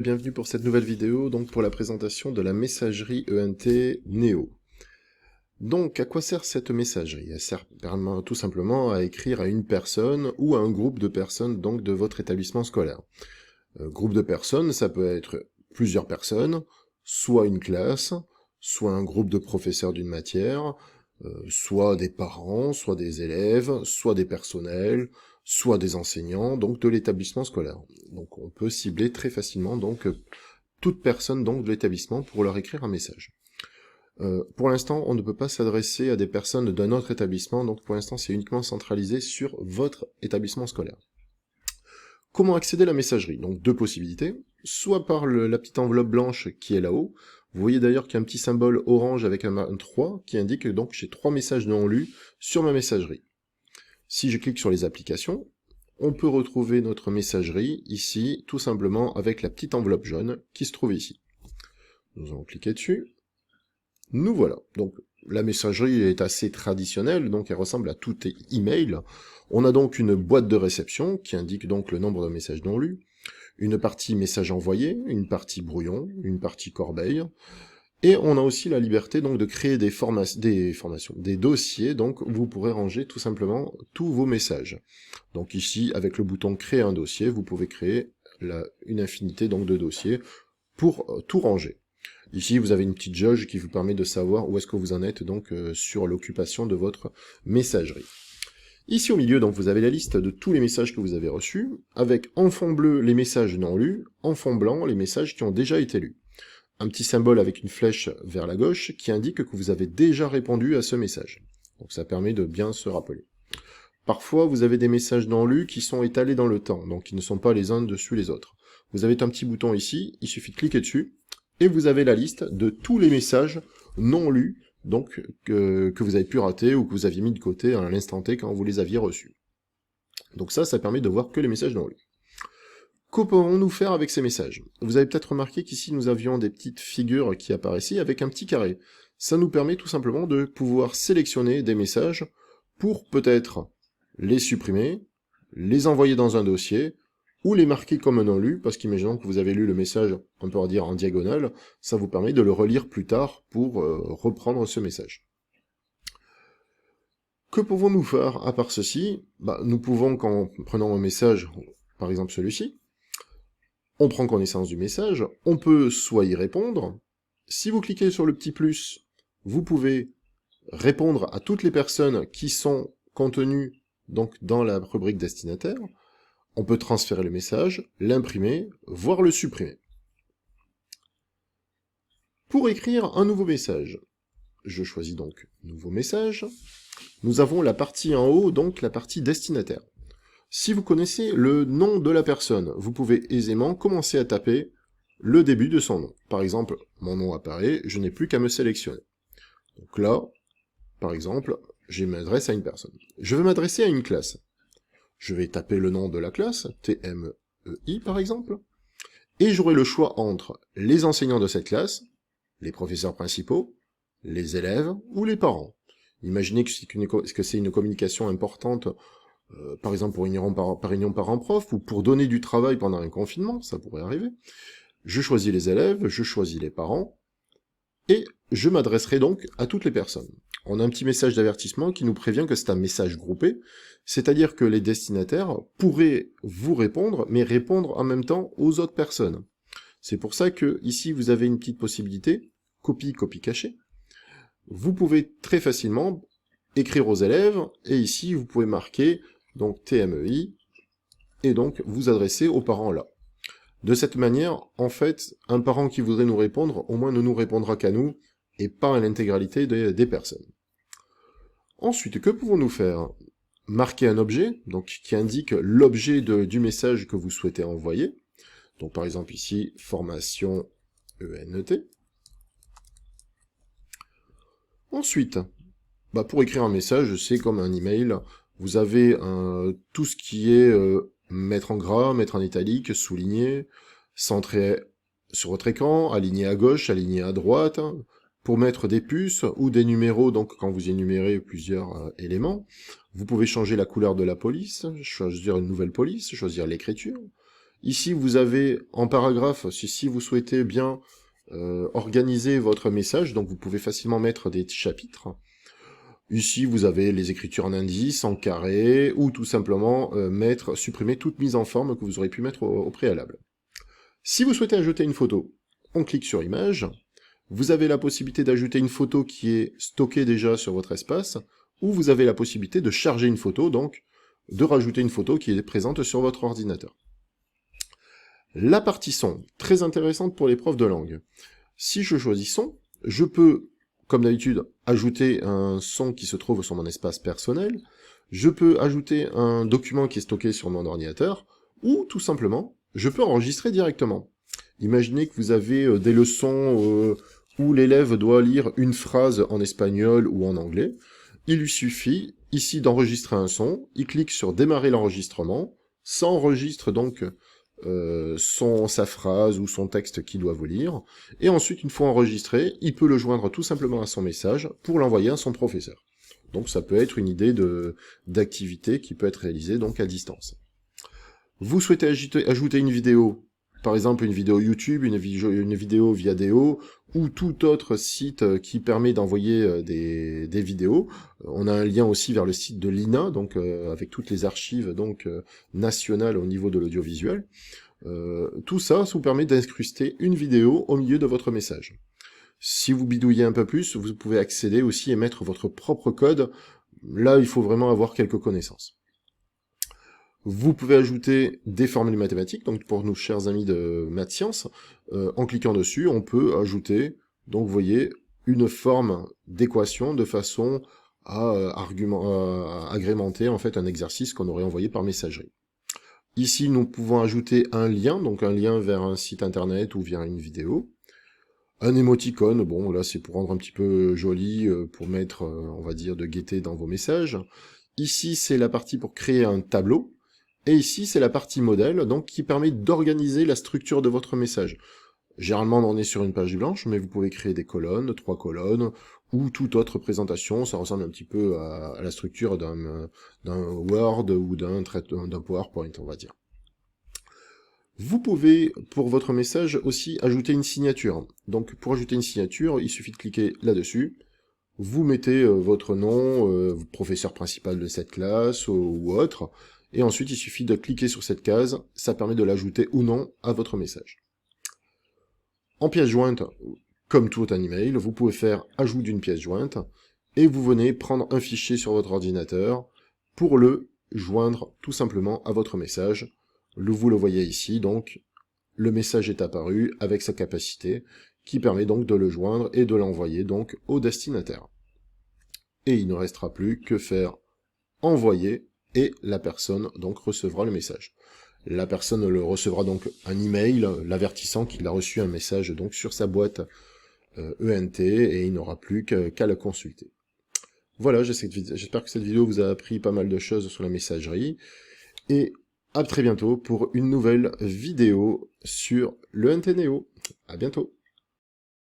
Bienvenue pour cette nouvelle vidéo, donc pour la présentation de la messagerie ENT Neo. Donc, à quoi sert cette messagerie? Elle sert tout simplement à écrire à une personne ou à un groupe de personnes donc de votre établissement scolaire. Groupe de personnes, ça peut être plusieurs personnes, soit une classe, soit un groupe de professeurs d'une matière, soit des parents, soit des élèves, soit des personnels, soit des enseignants, donc de l'établissement scolaire. Donc on peut cibler très facilement donc toute personne donc de l'établissement pour leur écrire un message. Pour l'instant, on ne peut pas s'adresser à des personnes d'un autre établissement, donc pour l'instant c'est uniquement centralisé sur votre établissement scolaire. Comment accéder à la messagerie? Donc deux possibilités, soit par la petite enveloppe blanche qui est là-haut. Vous voyez d'ailleurs qu'il y a un petit symbole orange avec un 3 qui indique donc j'ai 3 messages non lus sur ma messagerie. Si je clique sur les applications, on peut retrouver notre messagerie ici, tout simplement avec la petite enveloppe jaune qui se trouve ici. Nous allons cliquer dessus. Nous voilà. Donc la messagerie est assez traditionnelle, donc elle ressemble à tout email. On a donc une boîte de réception qui indique donc le nombre de messages non lus, une partie message envoyé, une partie brouillon, une partie corbeille, et on a aussi la liberté donc de créer des dossiers, donc où vous pourrez ranger tout simplement tous vos messages. Donc ici, avec le bouton créer un dossier, vous pouvez créer une infinité donc de dossiers pour tout ranger. Ici, vous avez une petite jauge qui vous permet de savoir où est-ce que vous en êtes donc sur l'occupation de votre messagerie. Ici au milieu, donc, vous avez la liste de tous les messages que vous avez reçus, avec en fond bleu les messages non lus, en fond blanc les messages qui ont déjà été lus. Un petit symbole avec une flèche vers la gauche qui indique que vous avez déjà répondu à ce message. Donc ça permet de bien se rappeler. Parfois, vous avez des messages non lus qui sont étalés dans le temps, donc qui ne sont pas les uns dessus les autres. Vous avez un petit bouton ici, il suffit de cliquer dessus, et vous avez la liste de tous les messages non lus, donc que vous avez pu rater ou que vous aviez mis de côté à l'instant T quand vous les aviez reçus. Donc ça permet de voir que les messages non lus. Que pouvons-nous faire avec ces messages? Vous avez peut-être remarqué qu'ici nous avions des petites figures qui apparaissaient avec un petit carré. Ça nous permet tout simplement de pouvoir sélectionner des messages pour peut-être les supprimer, les envoyer dans un dossier, ou les marquer comme non lus, parce qu'imaginons que vous avez lu le message, on peut dire en diagonale, ça vous permet de le relire plus tard pour reprendre ce message. Que pouvons-nous faire à part ceci? Nous pouvons, quand prenons un message, par exemple celui-ci, on prend connaissance du message, on peut soit y répondre, si vous cliquez sur le petit plus, vous pouvez répondre à toutes les personnes qui sont contenues donc dans la rubrique destinataire, on peut transférer le message, l'imprimer, voire le supprimer. Pour écrire un nouveau message, je choisis donc nouveau message, nous avons la partie en haut, donc la partie destinataire. Si vous connaissez le nom de la personne, vous pouvez aisément commencer à taper le début de son nom. Par exemple, mon nom apparaît, je n'ai plus qu'à me sélectionner. Donc là, par exemple, je m'adresse à une personne. Je veux m'adresser à une classe. Je vais taper le nom de la classe, TMEI par exemple, et j'aurai le choix entre les enseignants de cette classe, les professeurs principaux, les élèves ou les parents. Imaginez que c'est une communication importante, par exemple pour par réunion parents-prof, ou pour donner du travail pendant un confinement, ça pourrait arriver. Je choisis les élèves, je choisis les parents, et je m'adresserai donc à toutes les personnes. On a un petit message d'avertissement qui nous prévient que c'est un message groupé, c'est-à-dire que les destinataires pourraient vous répondre, mais répondre en même temps aux autres personnes. C'est pour ça que ici vous avez une petite possibilité, copie cachée. Vous pouvez très facilement écrire aux élèves, et ici vous pouvez marquer donc TMEI, et donc vous adresser aux parents là. De cette manière, en fait, un parent qui voudrait nous répondre, au moins ne nous répondra qu'à nous, et pas à l'intégralité des personnes. Ensuite, que pouvons-nous faire? Marquer un objet, donc qui indique l'objet du message que vous souhaitez envoyer. Donc par exemple ici, formation ENT. Ensuite, pour écrire un message, c'est comme un email, vous avez tout ce qui est mettre en gras, mettre en italique, souligner, centrer sur votre écran, aligner à gauche, aligner à droite, pour mettre des puces ou des numéros, donc quand vous énumérez plusieurs éléments, vous pouvez changer la couleur de la police, choisir une nouvelle police, choisir l'écriture, Ici, vous avez en paragraphe, si vous souhaitez bien organiser votre message, donc vous pouvez facilement mettre des chapitres. Ici, vous avez les écritures en indice, en carré, ou tout simplement supprimer toute mise en forme que vous aurez pu mettre au préalable. Si vous souhaitez ajouter une photo, on clique sur Image. Vous avez la possibilité d'ajouter une photo qui est stockée déjà sur votre espace, ou vous avez la possibilité de charger une photo, donc de rajouter une photo qui est présente sur votre ordinateur. La partie son, très intéressante pour les profs de langue. Si je choisis son, je peux, comme d'habitude, ajouter un son qui se trouve sur mon espace personnel, je peux ajouter un document qui est stocké sur mon ordinateur, ou tout simplement, je peux enregistrer directement. Imaginez que vous avez des leçons où l'élève doit lire une phrase en espagnol ou en anglais. Il lui suffit ici d'enregistrer un son, il clique sur démarrer l'enregistrement, ça enregistre donc sa phrase ou son texte qu'il doit vous lire, et ensuite, une fois enregistré, il peut le joindre tout simplement à son message pour l'envoyer à son professeur. Donc ça peut être une idée d'activité qui peut être réalisée donc à distance. Vous souhaitez ajouter une vidéo, par exemple une vidéo YouTube, une vidéo Viadeo, ou tout autre site qui permet d'envoyer des vidéos. On a un lien aussi vers le site de l'INA, donc avec toutes les archives donc nationales au niveau de l'audiovisuel. Tout ça vous permet d'incruster une vidéo au milieu de votre message. Si vous bidouillez un peu plus, vous pouvez accéder aussi et mettre votre propre code. Là, il faut vraiment avoir quelques connaissances. Vous pouvez ajouter des formules mathématiques, donc pour nos chers amis de maths sciences, en cliquant dessus, on peut ajouter, donc vous voyez, une forme d'équation de façon à agrémenter en fait un exercice qu'on aurait envoyé par messagerie. Ici, nous pouvons ajouter un lien, donc un lien vers un site internet ou vers une vidéo. Un émoticône, bon là c'est pour rendre un petit peu joli, pour mettre, on va dire, de gaieté dans vos messages. Ici, c'est la partie pour créer un tableau. Et ici, c'est la partie modèle, donc qui permet d'organiser la structure de votre message. Généralement, on est sur une page blanche, mais vous pouvez créer des colonnes, 3 colonnes, ou toute autre présentation. Ça ressemble un petit peu à la structure d'un Word ou d'un PowerPoint, on va dire. Vous pouvez, pour votre message, aussi ajouter une signature. Donc, pour ajouter une signature, il suffit de cliquer là-dessus. Vous mettez votre nom, professeur principal de cette classe ou autre, et ensuite il suffit de cliquer sur cette case, ça permet de l'ajouter ou non à votre message. En pièce jointe, comme tout un email, vous pouvez faire ajout d'une pièce jointe, et vous venez prendre un fichier sur votre ordinateur pour le joindre tout simplement à votre message. Vous le voyez ici, donc le message est apparu avec sa capacité, qui permet donc de le joindre et de l'envoyer donc au destinataire. Et il ne restera plus que faire envoyer, et la personne donc recevra le message. La personne le recevra donc un email l'avertissant qu'il a reçu un message donc sur sa boîte ENT, et il n'aura plus qu'à le consulter. Voilà, j'espère que cette vidéo vous a appris pas mal de choses sur la messagerie, et à très bientôt pour une nouvelle vidéo sur l'ENT Neo. À bientôt.